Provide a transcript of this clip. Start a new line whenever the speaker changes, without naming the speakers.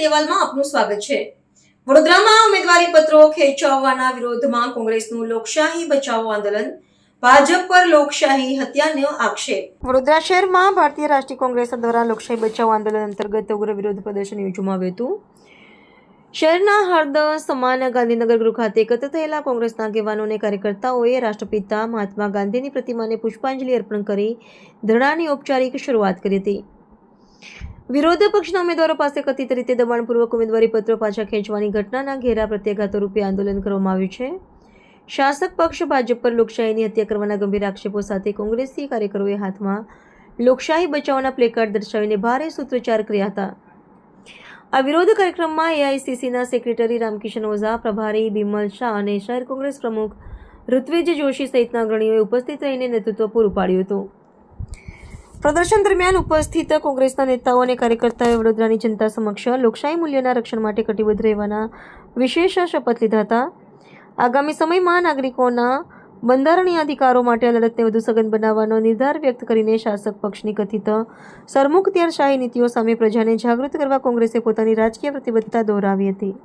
અહેવાલમાં આપનું સ્વાગત છે। વડોદરામાં ઉમેદવારી પત્રો ખેંચવાના વિરોધમાં કોંગ્રેસનું લોકશાહી બચાવો આંદોલન, ભાજપ પર લોકશાહી હત્યાનો આક્ષેપ। વડોદરા શહેરમાં ભારતીય રાષ્ટ્રીય કોંગ્રેસ દ્વારા લોકશાહી બચાવો આંદોલન અંતર્ગત ઉગ્ર વિરોધ પ્રદર્શન યોજવામાં આવ્યું હતું। શહેરના હળદ સમાન ગાંધીનગર ગૃહ ખાતે એકત્ર થયેલા કોંગ્રેસના આગેવાનો અને કાર્યકર્તાઓએ રાષ્ટ્રપિતા મહાત્મા ગાંધીની પ્રતિમાને પુષ્પાંજલિ અર્પણ કરી ધરણાની ઔપચારિક શરૂઆત કરી હતી। વિરોધ પક્ષના ઉમેદવારો પાસે કથિત રીતે દબાણપૂર્વક ઉમેદવારી પત્રો પાછા ખેંચવાની ઘટનાના ઘેરા પ્રત્યાઘાતો રૂપે આંદોલન કરવામાં આવ્યું છે। શાસક પક્ષ ભાજપ પર લોકશાહીની હત્યા કરવાના ગંભીર આક્ષેપો સાથે કોંગ્રેસી કાર્યકરોએ હાથમાં લોકશાહી બચાવના પ્લેકાર્ડ દર્શાવીને ભારે સૂત્રોચ્ચાર કર્યા હતા। આ વિરોધ કાર્યક્રમમાં એઆઈસીસીના સેક્રેટરી રામકિશન ઓઝા, પ્રભારી બિમલ શાહ અને શહેર કોંગ્રેસ પ્રમુખ ઋત્વિજ જોશી સહિતના અગ્રણીઓએ ઉપસ્થિત રહીને નેતૃત્વ પૂરું પાડ્યું હતું। પ્રદર્શન દરમિયાન ઉપસ્થિત કોંગ્રેસના નેતાઓ અને કાર્યકર્તાઓએ વડોદરાની જનતા સમક્ષ લોકશાહી મૂલ્યોના રક્ષણ માટે કટિબદ્ધ રહેવાના વિશેષ શપથ લીધા હતા। આગામી સમયમાં નાગરિકોના બંધારણીય અધિકારો માટે લડતને વધુ સઘન બનાવવાનો નિર્ધાર વ્યક્ત કરીને શાસક પક્ષની કથિત સરમુખત્યારશાહી નીતિઓ સામે પ્રજાને જાગૃત કરવા કોંગ્રેસે પોતાની રાજકીય પ્રતિબદ્ધતા દોહરાવી હતી।